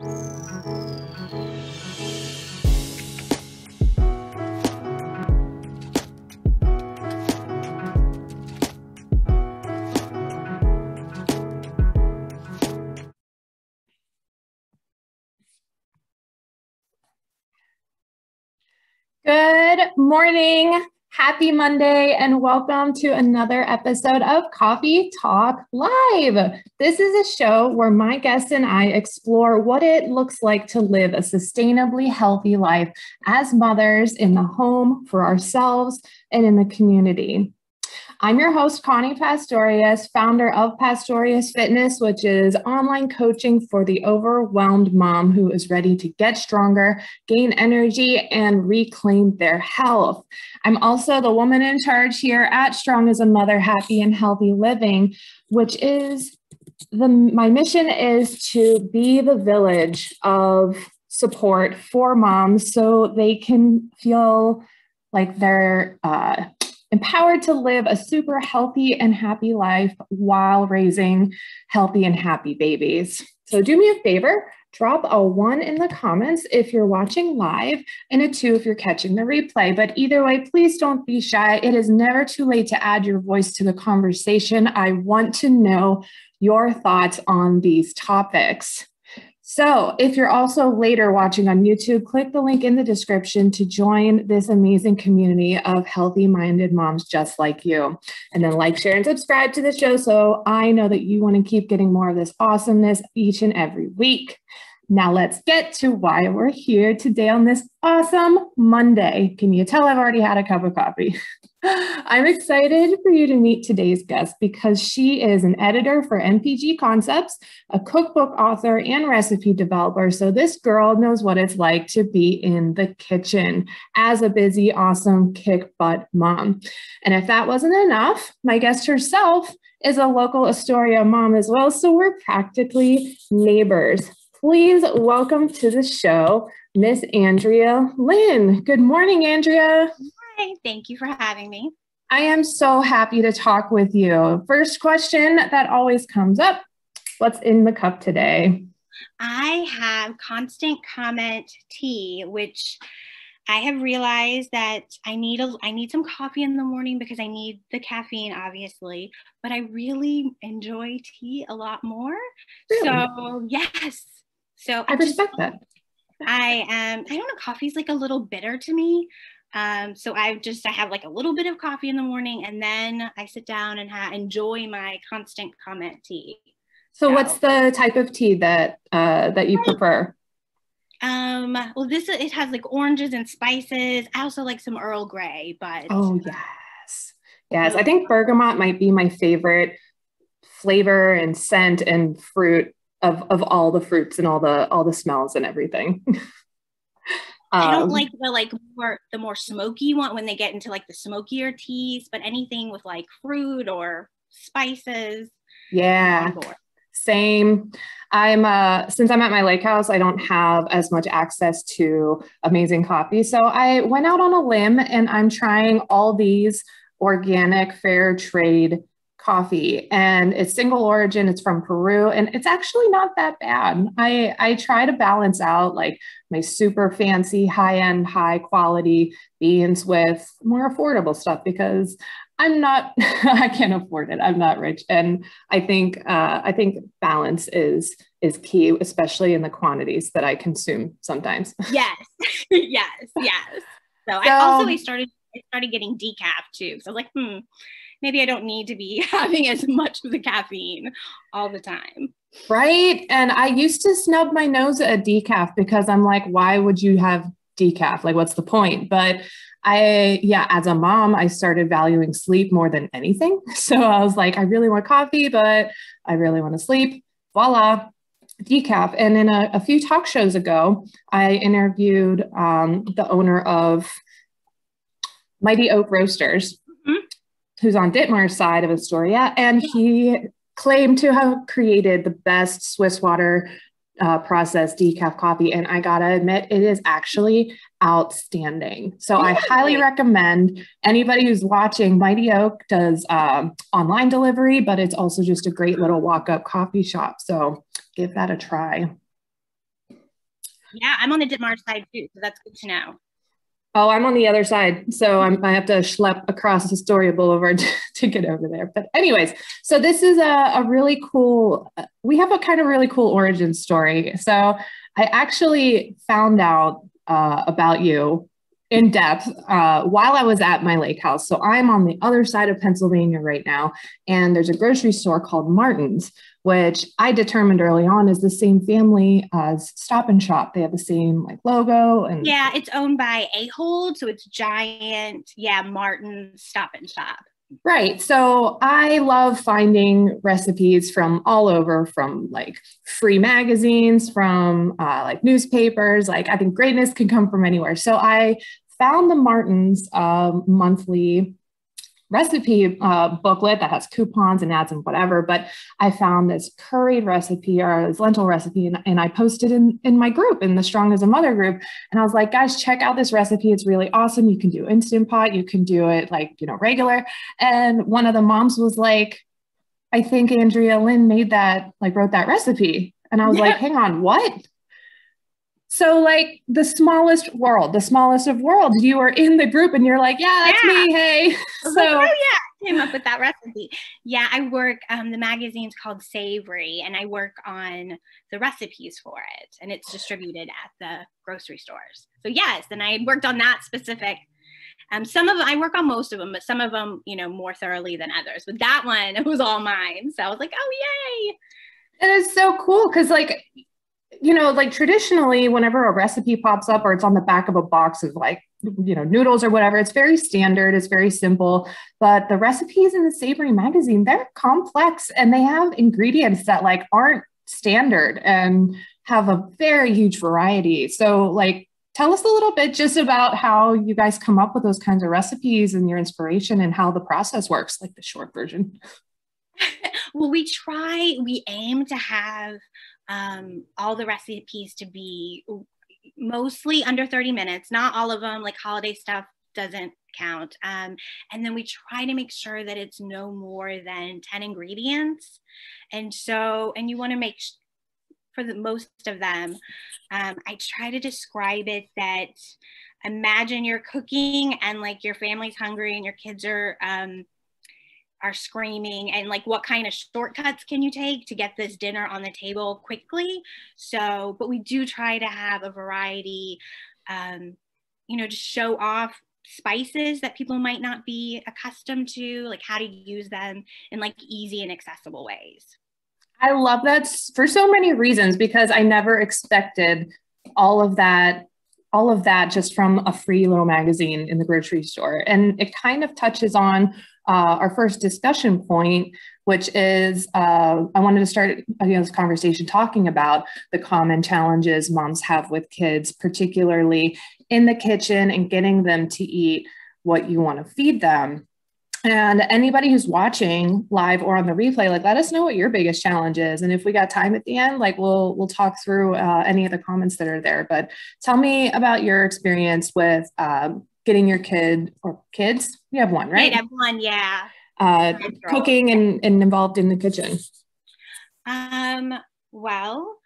Good morning, happy Monday, and welcome to another episode of Coffee Talk Live. This is a show where my guests and I explore what it looks like to live a sustainably healthy life as mothers in the home, for ourselves, and in the community. I'm your host, Connie Pastorius, founder of Pastorius Fitness, which is online coaching for the overwhelmed mom who is ready to get stronger, gain energy, and reclaim their health. I'm also the woman in charge here at Strong as a Mother, Happy and Healthy Living, which is my mission is to be the village of support for moms so they can feel like they're empowered to live a super healthy and happy life while raising healthy and happy babies. So do me a favor, drop a 1 in the comments if you're watching live and a 2 if you're catching the replay. But either way, please don't be shy. It is never too late to add your voice to the conversation. I want to know your thoughts on these topics. So if you're also later watching on YouTube, click the link in the description to join this amazing community of healthy-minded moms just like you. And then like, share, and subscribe to the show so I know that you want to keep getting more of this awesomeness each and every week. Now let's get to why we're here today on this awesome Monday. Can you tell I've already had a cup of coffee? I'm excited for you to meet today's guest because she is an editor for MPG Concepts, a cookbook author, and recipe developer. So this girl knows what it's like to be in the kitchen as a busy, awesome, kick-butt mom. And if that wasn't enough, my guest herself is a local Astoria mom as well. So we're practically neighbors. Please welcome to the show, Miss Andrea Lynn. Good morning, Andrea. Hi, thank you for having me. I am so happy to talk with you. First question that always comes up, what's in the cup today? I have Constant Comment tea, which I have realized that I need some coffee in the morning because I need the caffeine, obviously, but I really enjoy tea a lot more. Really? So yes. So I respect that. I don't know, coffee's like a little bitter to me. So I have like a little bit of coffee in the morning and then I sit down and enjoy my Constant Comment tea. So what's the type of tea that you prefer? Well, it has like oranges and spices. I also like some Earl Grey, but oh yes. Yes, I think bergamot might be my favorite flavor and scent and fruit of all the fruits and all the smells and everything. I don't like the more smoky one when they get into like the smokier teas, but anything with like fruit or spices. Yeah, same. Since I'm at my lake house, I don't have as much access to amazing coffee. So I went out on a limb and I'm trying all these organic fair trade coffee, and it's single origin. It's from Peru, and it's actually not that bad. I try to balance out like my super fancy, high-end, high quality beans with more affordable stuff because I can't afford it. I'm not rich, and I think balance is key, especially in the quantities that I consume sometimes. Yes, yes. So I started getting decaf too. So I was like, maybe I don't need to be having as much of the caffeine all the time. Right. And I used to snub my nose at decaf because I'm like, why would you have decaf? Like, what's the point? But as a mom, I started valuing sleep more than anything. So I was like, I really want coffee, but I really want to sleep. Voila, decaf. And in a few talk shows ago, I interviewed the owner of Mighty Oak Roasters, who's on Ditmar's side of Astoria, and he claimed to have created the best Swiss water processed decaf coffee. And I gotta admit, it is actually outstanding. So I highly recommend anybody who's watching. Mighty Oak does online delivery, but it's also just a great little walk-up coffee shop. So give that a try. Yeah, I'm on the Dip March side too, so that's good to know. Oh, I'm on the other side. So I have to schlep across Astoria Boulevard to get over there. But anyways, so this is a really cool, we have a kind of really cool origin story. So I actually found out about you in depth while I was at my lake house. So I'm on the other side of Pennsylvania right now, and there's a grocery store called Martin's, which I determined early on is the same family as Stop and Shop. They have the same like logo and yeah, it's owned by Ahold, so it's giant. Yeah, Martin Stop and Shop. Right. So I love finding recipes from all over, from like free magazines, from like newspapers. Like I think greatness can come from anywhere. So I found the Martin's monthly recipe booklet that has coupons and ads and whatever, but I found this curried recipe or this lentil recipe, and I posted in my group, in the Strong as a Mother group, and I was like, guys, check out this recipe. It's really awesome. You can do Instant Pot, you can do it like, regular. And one of the moms was like, I think Andrea Lynn made that, like wrote that recipe. And I was like, hang on, what? So like the smallest of worlds, you were in the group and you're like, yeah, that's me. Hey. So like, oh yeah, I came up with that recipe. Yeah, I work, the magazine's called Savory, and I work on the recipes for it, and it's distributed at the grocery stores. So yes, and I worked on that specific. Some of them, I work on most of them, but some of them, more thoroughly than others. But that one, it was all mine. So I was like, oh, yay. And it's so cool because like, like traditionally, whenever a recipe pops up or it's on the back of a box of like, noodles or whatever, it's very standard, it's very simple. But the recipes in the Savory magazine, they're complex and they have ingredients that like aren't standard and have a very huge variety. So like, tell us a little bit just about how you guys come up with those kinds of recipes and your inspiration and how the process works, like the short version. Well, we aim to have all the recipes to be mostly under 30 minutes, not all of them, like holiday stuff doesn't count. And then we try to make sure that it's no more than 10 ingredients. And you want to make for the most of them, I try to describe it that imagine you're cooking and like your family's hungry and your kids are screaming, and like what kind of shortcuts can you take to get this dinner on the table quickly. So, but we do try to have a variety, to show off spices that people might not be accustomed to, like how to use them in like easy and accessible ways. I love that for so many reasons, because I never expected all of that just from a free little magazine in the grocery store. And it kind of touches on our first discussion point, which is I wanted to start this conversation talking about the common challenges moms have with kids, particularly in the kitchen and getting them to eat what you want to feed them. And anybody who's watching live or on the replay, like, let us know what your biggest challenge is. And if we got time at the end, like we'll talk through any of the comments that are there. But tell me about your experience with getting your kid or kids. You have one, right? I have one, yeah. Cooking and involved in the kitchen. Well,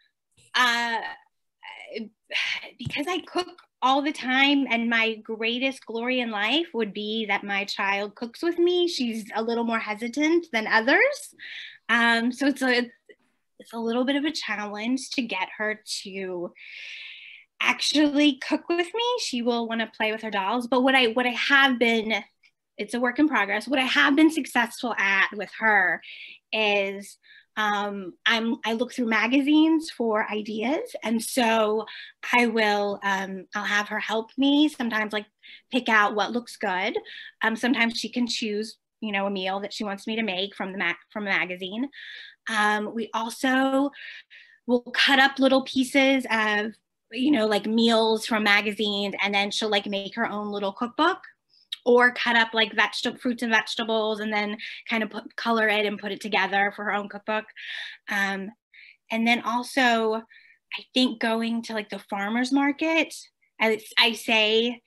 because I cook all the time, and my greatest glory in life would be that my child cooks with me. She's a little more hesitant than others. So it's a little bit of a challenge to get her to actually cook with me. She will want to play with her dolls, but what I have been, it's a work in progress. What I have been successful at with her is I look through magazines for ideas. And so I'll have her help me sometimes, like pick out what looks good. Sometimes she can choose, a meal that she wants me to make from a magazine. We also will cut up little pieces of, like meals from magazines, and then she'll like make her own little cookbook, or cut up like fruits and vegetables and then kind of color it and put it together for her own cookbook. And then also, I think going to like the farmer's market, I say,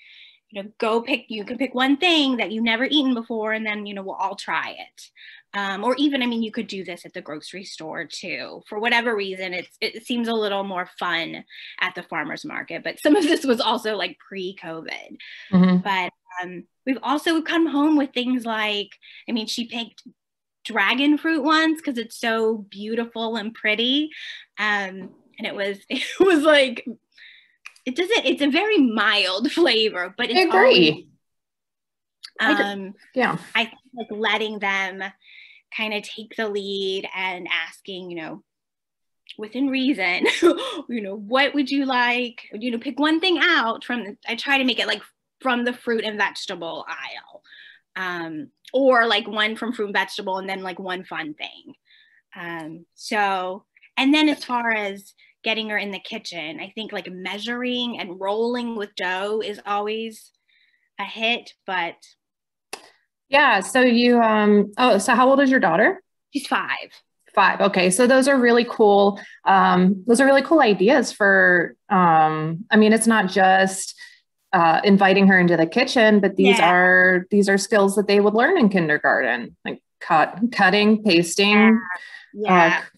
you can pick one thing that you've never eaten before, and then, we'll all try it. Or even, I mean, you could do this at the grocery store too. For whatever reason, it seems a little more fun at the farmer's market. But some of this was also like pre-COVID. Mhm. But we've come home with things like, I mean, she picked dragon fruit once because it's so beautiful and pretty. And it was like, it's a very mild flavor, but it's I agree. I think like letting them kind of take the lead and asking, within reason, what would you like? Pick one thing out I try to make it like from the fruit and vegetable aisle, or like one from fruit and vegetable and then like one fun thing. And then as far as getting her in the kitchen, I think like measuring and rolling with dough is always a hit, but. Yeah. So so how old is your daughter? She's 5. 5. Okay. So those are really cool. Those are really cool ideas for, I mean, it's not just inviting her into the kitchen, but these are skills that they would learn in kindergarten, like cutting, pasting,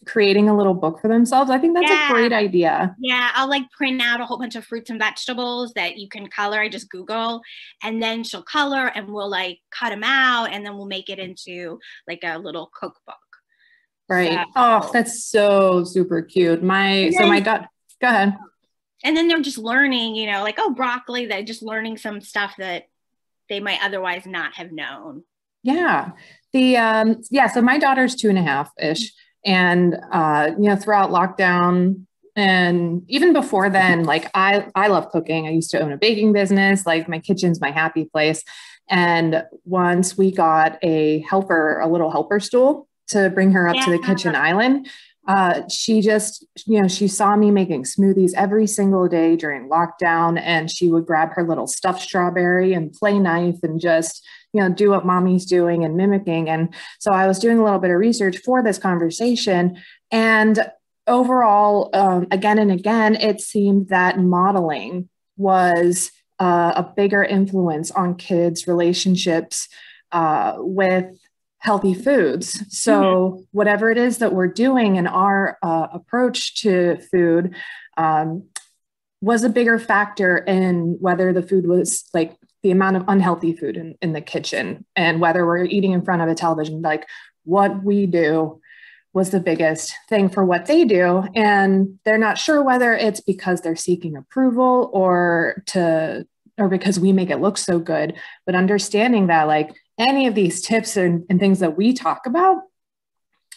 creating a little book for themselves. I think that's a great idea. Yeah, I'll like print out a whole bunch of fruits and vegetables that you can color. I just Google, and then she'll color and we'll like cut them out and then we'll make it into like a little cookbook. Right. So, oh, that's so super cute. My daughter, go ahead. And then they're just learning, like, oh, broccoli, they're just learning some stuff that they might otherwise not have known. Yeah. So my daughter's 2.5-ish. And, throughout lockdown and even before then, like I love cooking. I used to own a baking business. Like my kitchen's my happy place. And once we got a little helper stool to bring her up to the kitchen island, she just, she saw me making smoothies every single day during lockdown, and she would grab her little stuffed strawberry and play knife and just, do what mommy's doing and mimicking. And so I was doing a little bit of research for this conversation, and overall, again and again, it seemed that modeling was a bigger influence on kids' relationships with healthy foods. So whatever it is that we're doing in our approach to food was a bigger factor in whether the food was like the amount of unhealthy food in the kitchen, and whether we're eating in front of a television. Like what we do was the biggest thing for what they do. And they're not sure whether it's because they're seeking approval or because we make it look so good, but understanding that like any of these tips and things that we talk about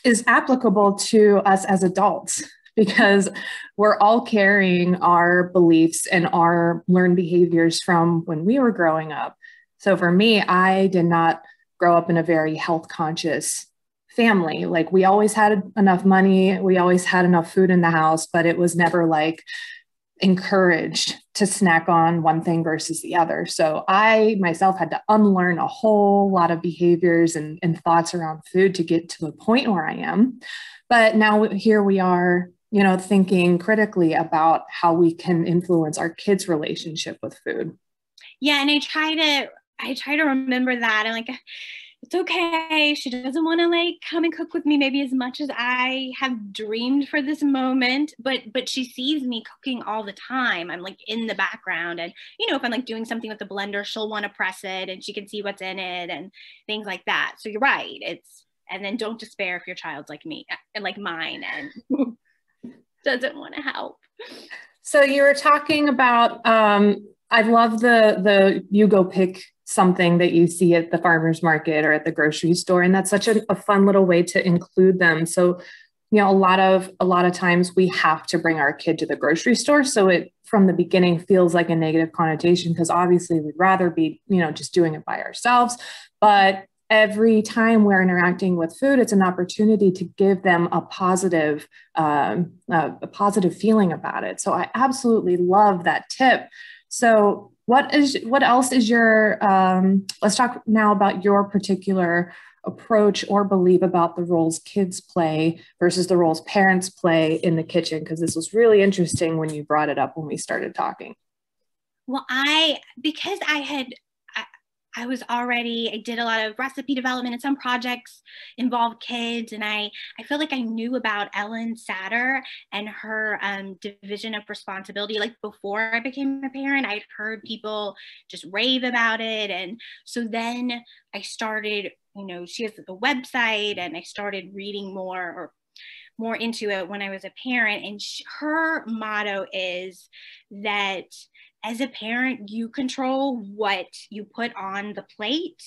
is applicable to us as adults, because we're all carrying our beliefs and our learned behaviors from when we were growing up. So for me, I did not grow up in a very health conscious family. Like we always had enough money, we always had enough food in the house, but it was never like encouraged to snack on one thing versus the other. So I myself had to unlearn a whole lot of behaviors and thoughts around food to get to the point where I am. But now here we are, thinking critically about how we can influence our kids' relationship with food. Yeah. And I try to remember that. And like, it's okay. She doesn't want to like come and cook with me maybe as much as I have dreamed for this moment, but she sees me cooking all the time. I'm like in the background, and if I'm like doing something with the blender, she'll want to press it and she can see what's in it and things like that. So you're right. And then don't despair if your child's like me and like mine and doesn't want to help. So you were talking about, I love the you go pick something that you see at the farmer's market or at the grocery store. And that's such a fun little way to include them. So, a lot of times we have to bring our kid to the grocery store. So it from the beginning feels like a negative connotation, because obviously we'd rather be, just doing it by ourselves. But every time we're interacting with food, it's an opportunity to give them a positive feeling about it. So I absolutely love that tip. So what else is your, let's talk now about your particular approach or belief about the roles kids play versus the roles parents play in the kitchen, because this was really interesting when you brought it up when we started talking. Well, because I did a lot of recipe development, and some projects involved kids. And I feel like I knew about Ellen Satter and her division of responsibility. Like before I became a parent, I'd heard people just rave about it. And so then I started, she has a website, and I started reading more into it when I was a parent. And her motto is that as a parent, you control what you put on the plate,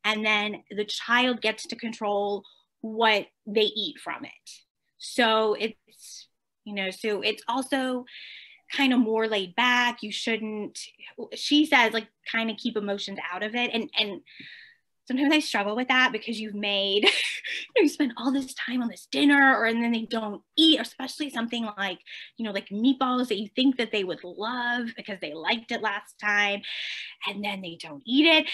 and then the child gets to control what they eat from it. So it's, so it's also kind of more laid back. You shouldn't, she says, like, kind of keep emotions out of it. And sometimes I struggle with that, because you've made, you spend all this time on this dinner, and then they don't eat, or especially something like, like meatballs that you think that they would love because they liked it last time, and then they don't eat it.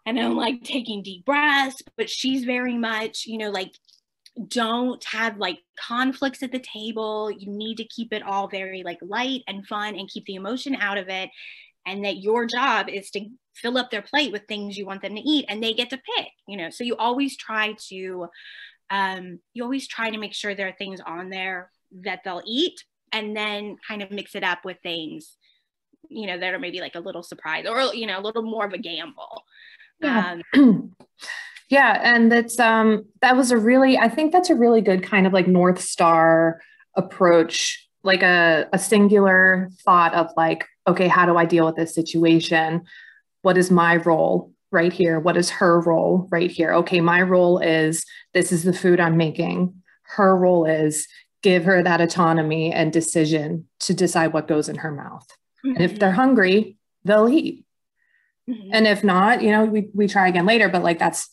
And I'm like taking deep breaths, but she's very much, like, don't have like conflicts at the table. You need to keep it all very like light and fun, and keep the emotion out of it. And that your job is to fill up their plate with things you want them to eat, and they get to pick, so you always try to make sure there are things on there that they'll eat, and then kind of mix it up with things, that are maybe like a little surprise, or, a little more of a gamble. Yeah. Yeah. And that's, I think that's a really good kind of like North Star approach, like a singular thought of like, okay, how do I deal with this situation? What is my role right here? What is her role right here? Okay, my role is, this is the food I'm making. Her role is give her that autonomy and decision to decide what goes in her mouth. Mm-hmm. And if they're hungry, they'll eat. Mm-hmm. And if not, we try again later, but like, that's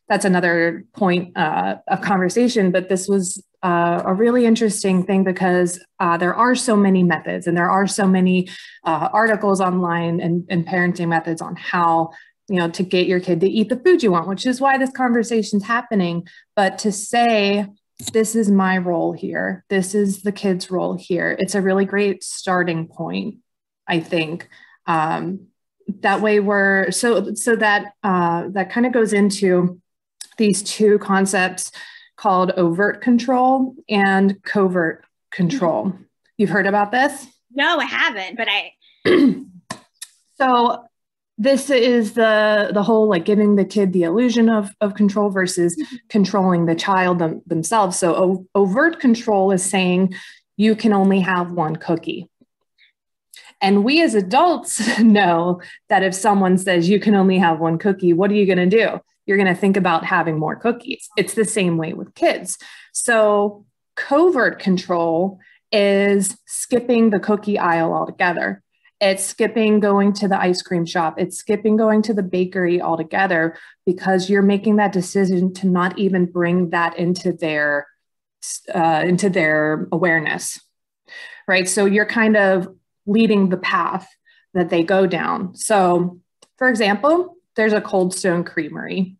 another point of conversation. But this was a really interesting thing, because there are so many methods, and there are so many articles online and parenting methods on how, to get your kid to eat the food you want, which is why this conversation's happening. But to say, this is my role here, this is the kid's role here, it's a really great starting point, I think. That way so that kind of goes into these two concepts called overt control and covert control. You've heard about this? No, I haven't, but So this is the whole, like, giving the kid the illusion of control versus controlling the child themselves. So overt control is saying you can only have one cookie. And we as adults know that if someone says you can only have one cookie, what are you going to do? You're going to think about having more cookies. It's the same way with kids. So covert control is skipping the cookie aisle altogether. It's skipping going to the ice cream shop. It's skipping going to the bakery altogether, because you're making that decision to not even bring that into their awareness, right? So you're kind of leading the path that they go down. So, for example, there's a Cold Stone Creamery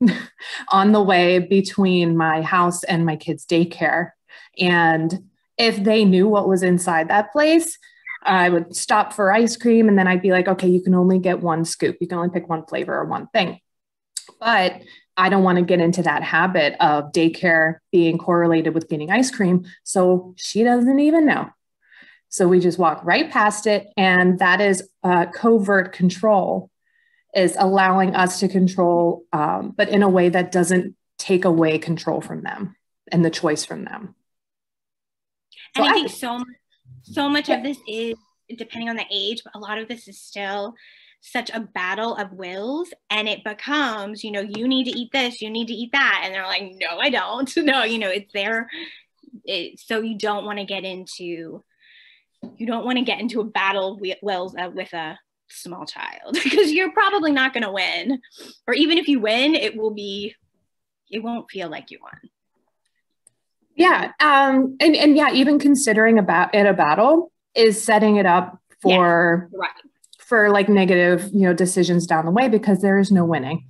on the way between my house and my kids' daycare. And if they knew what was inside that place, I would stop for ice cream, and then I'd be like, okay, you can only get one scoop. You can only pick one flavor or one thing. But I don't want to get into that habit of daycare being correlated with getting ice cream. So she doesn't even know. So we just walk right past it. And that is covert control, is allowing us to control, but in a way that doesn't take away control from them and the choice from them. And I think so much of this is depending on the age, but a lot of this is still such a battle of wills, and it becomes, you need to eat this, you need to eat that. And they're like, no, I don't. No, it's there. So you don't want to get into a battle of wills with a small child, because you're probably not going to win. Or even if you win, it won't feel like you won. Yeah. And yeah, even considering a battle is setting it up for, right, for like negative, decisions down the way, because there is no winning.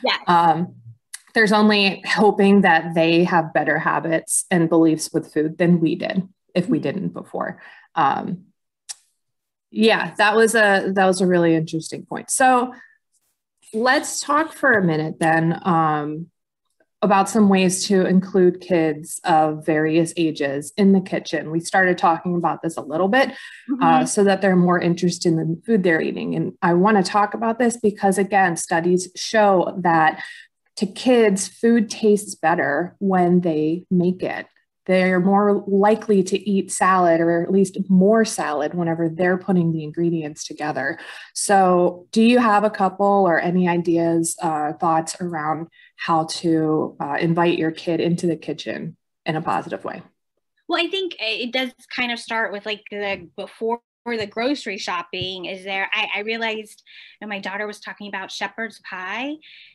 Yeah. There's only hoping that they have better habits and beliefs with food than we did, if we didn't before. Yeah, that was a really interesting point. So let's talk for a minute then about some ways to include kids of various ages in the kitchen. We started talking about this a little bit so that they're more interested in the food they're eating. And I want to talk about this because, again, studies show that to kids, food tastes better when they make it. They're more likely to eat salad, or at least more salad, whenever they're putting the ingredients together. So do you have a couple or any ideas, thoughts around how to invite your kid into the kitchen in a positive way? Well, I think it does kind of start with like the before the grocery shopping is there. I realized my daughter was talking about shepherd's pie,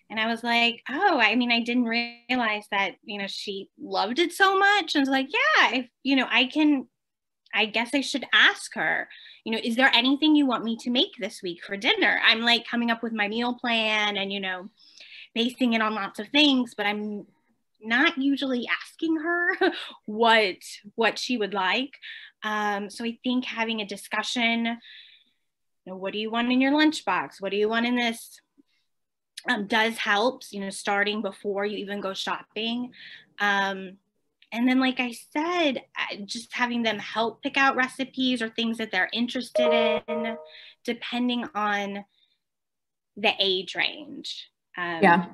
and I was like, oh, I mean, I didn't realize that, she loved it so much. And I was like, yeah, if, I guess I should ask her, is there anything you want me to make this week for dinner? I'm like coming up with my meal plan and, basing it on lots of things, but I'm not usually asking her what she would like. So I think having a discussion, what do you want in your lunchbox? What do you want in this? Does help, starting before you even go shopping. And then, like I said, just having them help pick out recipes or things that they're interested in, depending on the age range. Yeah.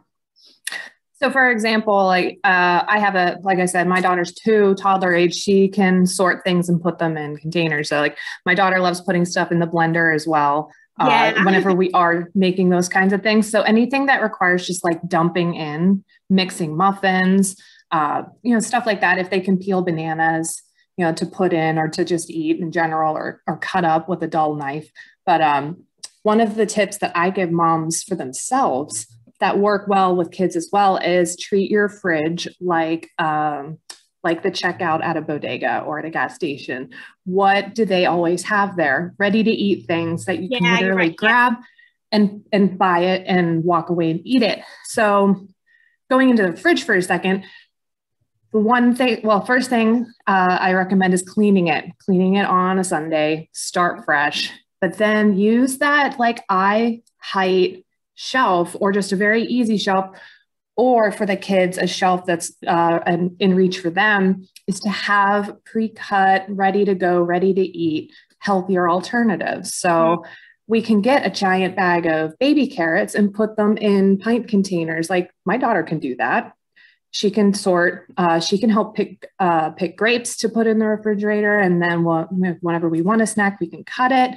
So for example, like I have like I said, my daughter's 2, toddler age. She can sort things and put them in containers. So like my daughter loves putting stuff in the blender as well. Whenever we are making those kinds of things. So anything that requires just like dumping in, mixing muffins, stuff like that. If they can peel bananas, to put in or to just eat in general, or cut up with a dull knife. But one of the tips that I give moms for themselves that work well with kids as well is treat your fridge like the checkout at a bodega or at a gas station. What do they always have there? Ready to eat things that you can literally grab and buy it and walk away and eat it. So going into the fridge for a second, first thing I recommend is cleaning it on a Sunday, start fresh, but then use that like eye height shelf or just a very easy shelf, or for the kids, a shelf that's in reach for them, is to have pre-cut, ready to go, ready to eat, healthier alternatives. So we can get a giant bag of baby carrots and put them in pint containers. Like my daughter can do that. She can sort, she can help pick grapes to put in the refrigerator. And then whenever we want a snack, we can cut it.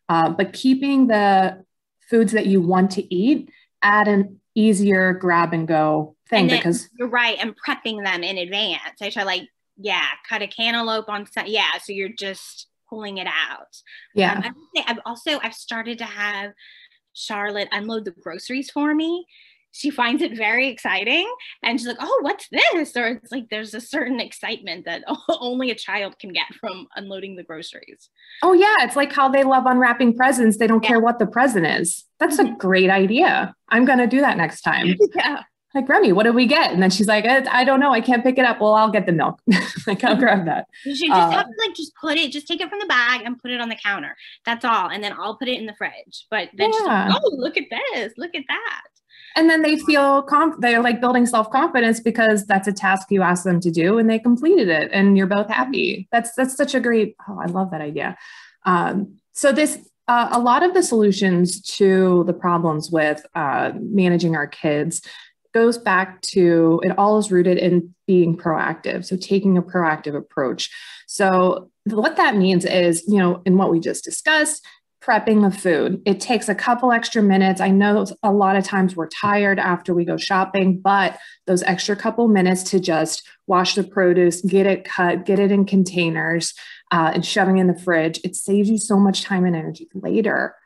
But keeping the foods that you want to eat at an easier grab and go thing, because you're right. And prepping them in advance. I try cut a cantaloupe on so you're just pulling it out. I would say I've started to have Charlotte unload the groceries for me. She finds it very exciting, and she's like, oh, what's this? Or it's like there's a certain excitement that only a child can get from unloading the groceries. Oh yeah, it's like how they love unwrapping presents. They don't care what the present is. That's a great idea. I'm going to do that next time. Yeah. Like, Remy, what did we get? And then she's like, I don't know. I can't pick it up. Well, I'll get the milk. Like, I'll grab that. You should just have to just take it from the bag and put it on the counter. That's all. And then I'll put it in the fridge. But then she's like, oh, look at this. Look at that. And then they feel they're like building self-confidence because that's a task you asked them to do and they completed it and you're both happy. That's such a great, I love that idea. So a lot of the solutions to the problems with managing our kids goes back to, it all is rooted in being proactive. So taking a proactive approach. So what that means is, in what we just discussed, prepping the food. It takes a couple extra minutes. I know a lot of times we're tired after we go shopping, but those extra couple minutes to just wash the produce, get it cut, get it in containers, and shoving in the fridge, it saves you so much time and energy later.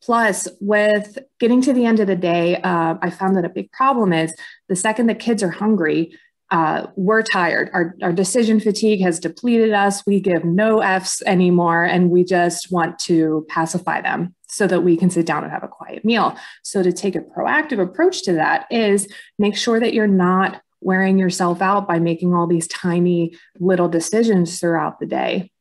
Plus, with getting to the end of the day, I found that a big problem is the second the kids are hungry, we're tired. Our decision fatigue has depleted us. We give no Fs anymore, and we just want to pacify them so that we can sit down and have a quiet meal. So to take a proactive approach to that is make sure that you're not wearing yourself out by making all these tiny little decisions throughout the day.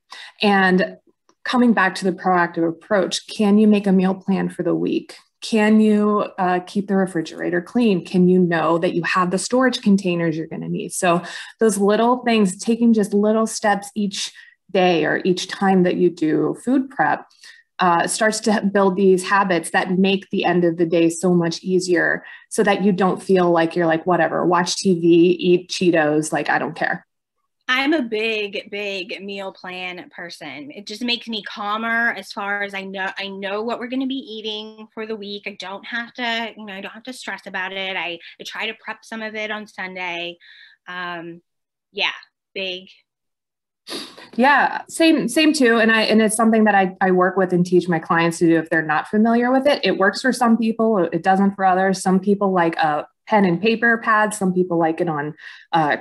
And coming back to the proactive approach, can you make a meal plan for the week? Can you keep the refrigerator clean? Can you know that you have the storage containers you're going to need? So those little things, taking just little steps each day or each time that you do food prep, starts to build these habits that make the end of the day so much easier, so that you don't feel like you're like, whatever, watch TV, eat Cheetos, like I don't care. I'm a big meal plan person. It just makes me calmer as far as I know what we're going to be eating for the week. I don't have to stress about it. I try to prep some of it on Sunday. Yeah, big. Yeah, same too. And it's something that I work with and teach my clients to do if they're not familiar with it. It works for some people, it doesn't for others. Some people like a pen and paper pad, some people like it on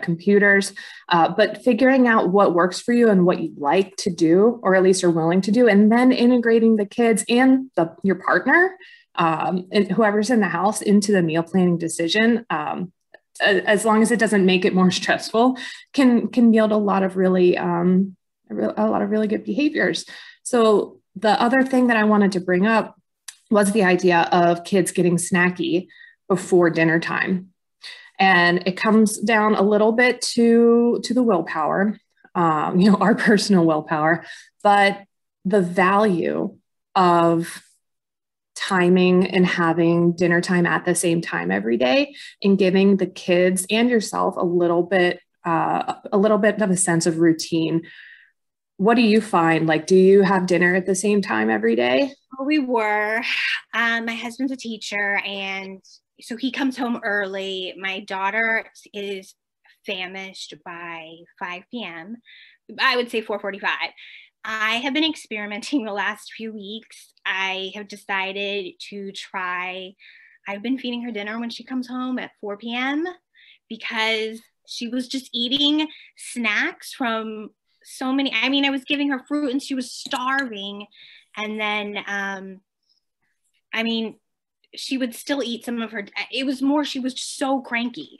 computers. But figuring out what works for you and what you like to do, or at least are willing to do, and then integrating the kids and your partner and whoever's in the house into the meal planning decision. As long as it doesn't make it more stressful, can yield a lot of really good behaviors. So the other thing that I wanted to bring up was the idea of kids getting snacky before dinner time. And it comes down a little bit to the willpower, our personal willpower, but the value of timing and having dinner time at the same time every day, and giving the kids and yourself a little bit of a sense of routine. What do you find? Like, do you have dinner at the same time every day? Well, we were. My husband's a teacher, and so he comes home early. My daughter is famished by 5 p.m. I would say 4:45. I have been experimenting the last few weeks. I have decided to try, I've been feeding her dinner when she comes home at 4 p.m. because she was just eating snacks from so many. I mean, I was giving her fruit and she was starving. And then, she would still eat some of her, it was more, she was so cranky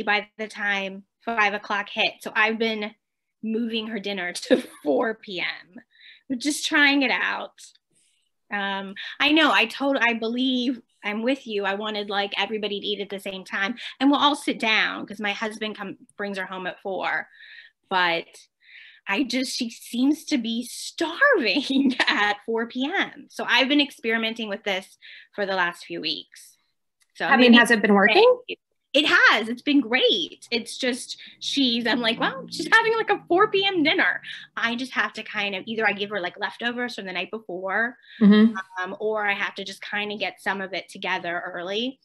by the time 5 o'clock hit. So I've been moving her dinner to 4 p.m. We're just trying it out. I believe I'm with you. I wanted like everybody to eat at the same time, and we'll all sit down because my husband brings her home at 4. But she seems to be starving at 4 p.m. So I've been experimenting with this for the last few weeks. So has it been working? It has. It's been great. It's just I'm like, well, she's having like a 4 p.m. dinner. I just have to kind of either I give her like leftovers from the night before, or I have to just kind of get some of it together early.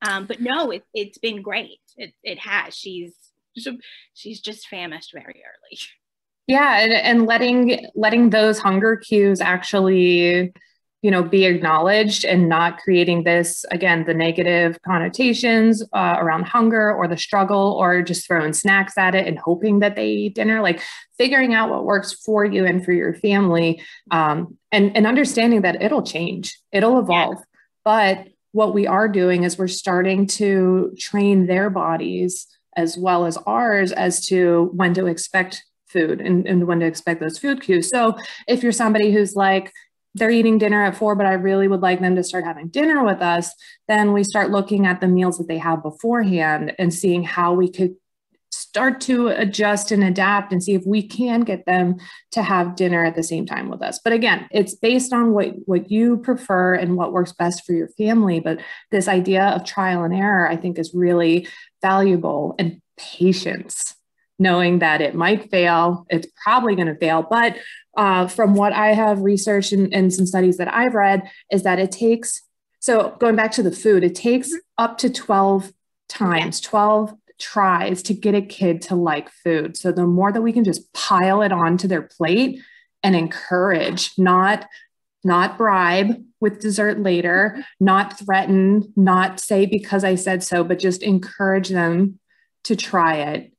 But no, it's been great. It has. She's just famished very early. Yeah, and letting those hunger cues actually be acknowledged, and not creating this, again, the negative connotations around hunger or the struggle, or just throwing snacks at it and hoping that they eat dinner, like figuring out what works for you and for your family, and understanding that it'll change, it'll evolve. Yeah. But what we are doing is we're starting to train their bodies as well as ours as to when to expect food and when to expect those food cues. So if you're somebody who's like, they're eating dinner at 4, but I really would like them to start having dinner with us, then we start looking at the meals that they have beforehand and seeing how we could start to adjust and adapt and see if we can get them to have dinner at the same time with us. But again, it's based on what you prefer and what works best for your family. But this idea of trial and error, I think, is really valuable, and patience, knowing that it might fail, it's probably going to fail. But from what I have researched and some studies that I've read, is that it takes, so going back to the food, it takes up to 12 times, 12 tries to get a kid to like food. So the more that we can just pile it onto their plate and encourage, not bribe with dessert later, not threaten, not say because I said so, but just encourage them to try it.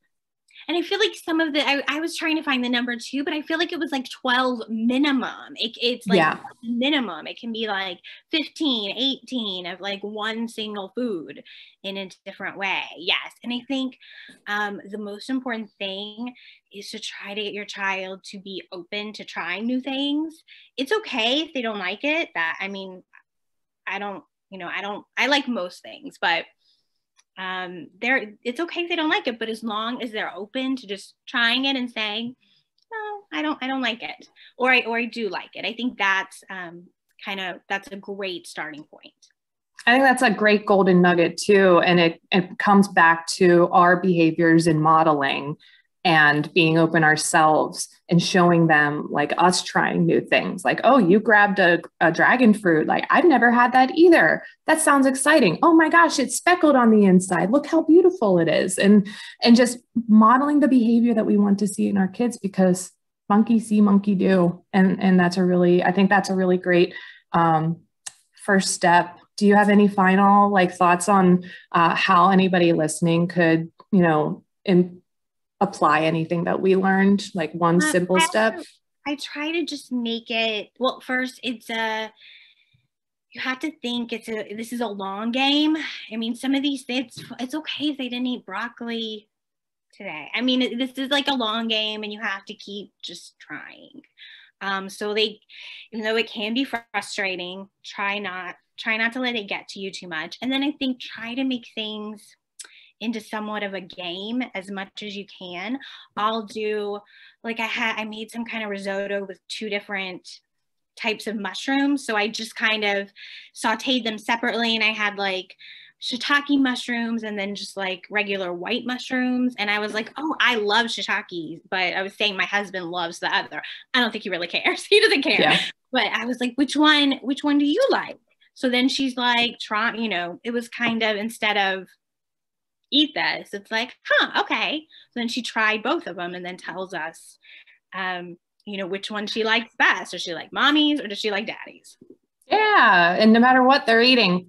And I feel like some of I was trying to find the number too, but I feel like it was like 12 minimum. It's like minimum. It can be like 15, 18 of like one single food in a different way. Yes. And I think the most important thing is to try to get your child to be open to trying new things. It's okay if they don't like it. I like most things, but it's okay if they don't like it, but as long as they're open to just trying it and saying, no, I don't like it, or I do like it. I think that's that's a great starting point. I think that's a great golden nugget too. And it comes back to our behaviors in modeling and being open ourselves and showing them, like, us trying new things. Like, oh, you grabbed a dragon fruit. Like, I've never had that either. That sounds exciting. Oh my gosh, it's speckled on the inside. Look how beautiful it is. And just modeling the behavior that we want to see in our kids, because monkey see, monkey do. And I think that's a really great first step. Do you have any final thoughts on how anybody listening could, apply anything that we learned, like one simple step? I try to just make it, well, first you have to think this is a long game. I mean, some of these, it's okay if they didn't eat broccoli today. I mean, this is like a long game and you have to keep just trying. So even though it can be frustrating, try not to let it get to you too much. And then I think try to make things into somewhat of a game as much as you can. I'll do, I made some kind of risotto with 2 different types of mushrooms. So I just kind of sauteed them separately, and I had shiitake mushrooms and then just regular white mushrooms. And I was like, oh, I love shiitake, but I was saying my husband loves the other. I don't think he really cares. He doesn't care. Yeah. But I was like, which one do you like? So then she's like, it was kind of, instead of eat this, it's like, okay. So then she tried both of them and then tells us, which one she likes best. Does she like mommy's or does she like daddy's? Yeah. And no matter what they're eating.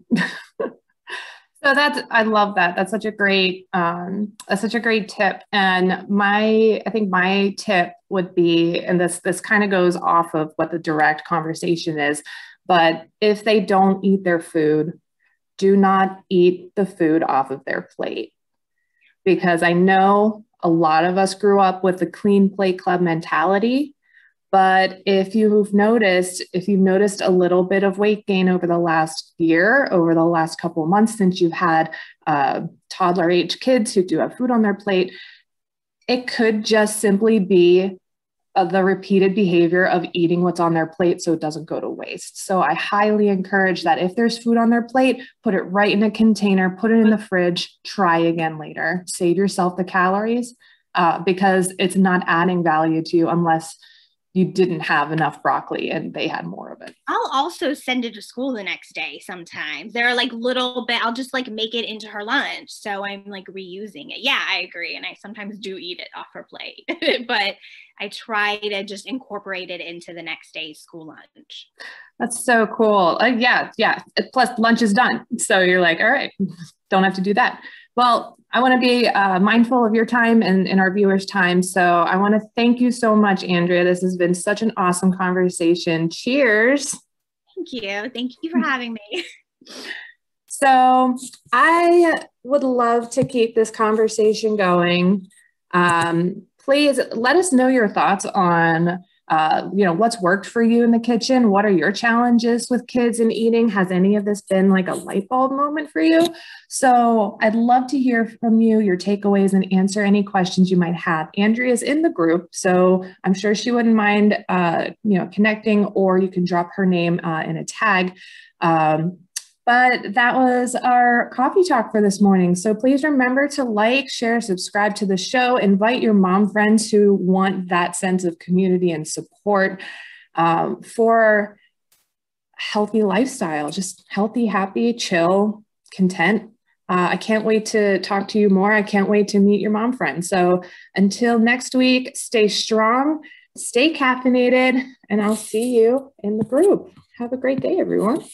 So I love that. That's such a great tip. And I think my tip would be, and this kind of goes off of what the direct conversation is, but if they don't eat their food, do not eat the food off of their plate. Because I know a lot of us grew up with the clean plate club mentality. But if you've noticed a little bit of weight gain over the last year, over the last couple of months, since you've had toddler age kids who do have food on their plate, it could just simply be the repeated behavior of eating what's on their plate so it doesn't go to waste. So I highly encourage that if there's food on their plate, put it right in a container, put it in the fridge, try again later. Save yourself the calories because it's not adding value to you unless you didn't have enough broccoli and they had more of it. I'll also send it to school the next day sometimes. There are little bit, I'll just make it into her lunch. So I'm reusing it. Yeah, I agree. And I sometimes do eat it off her plate, but I try to just incorporate it into the next day's school lunch. That's so cool. Yeah. Plus lunch is done. So you're like, all right, don't have to do that. Well, I want to be mindful of your time and our viewers' time. So I want to thank you so much, Andrea. This has been such an awesome conversation. Cheers. Thank you. Thank you for having me. So I would love to keep this conversation going. Please let us know your thoughts on what's worked for you in the kitchen. What are your challenges with kids and eating? Has any of this been a light bulb moment for you? So I'd love to hear from you, your takeaways, and answer any questions you might have. Andrea's in the group, so I'm sure she wouldn't mind, connecting, or you can drop her name in a tag. But that was our coffee talk for this morning. So please remember to like, share, subscribe to the show, invite your mom friends who want that sense of community and support for healthy lifestyle, just healthy, happy, chill, content. I can't wait to talk to you more. I can't wait to meet your mom friends. So until next week, stay strong, stay caffeinated, and I'll see you in the group. Have a great day, everyone.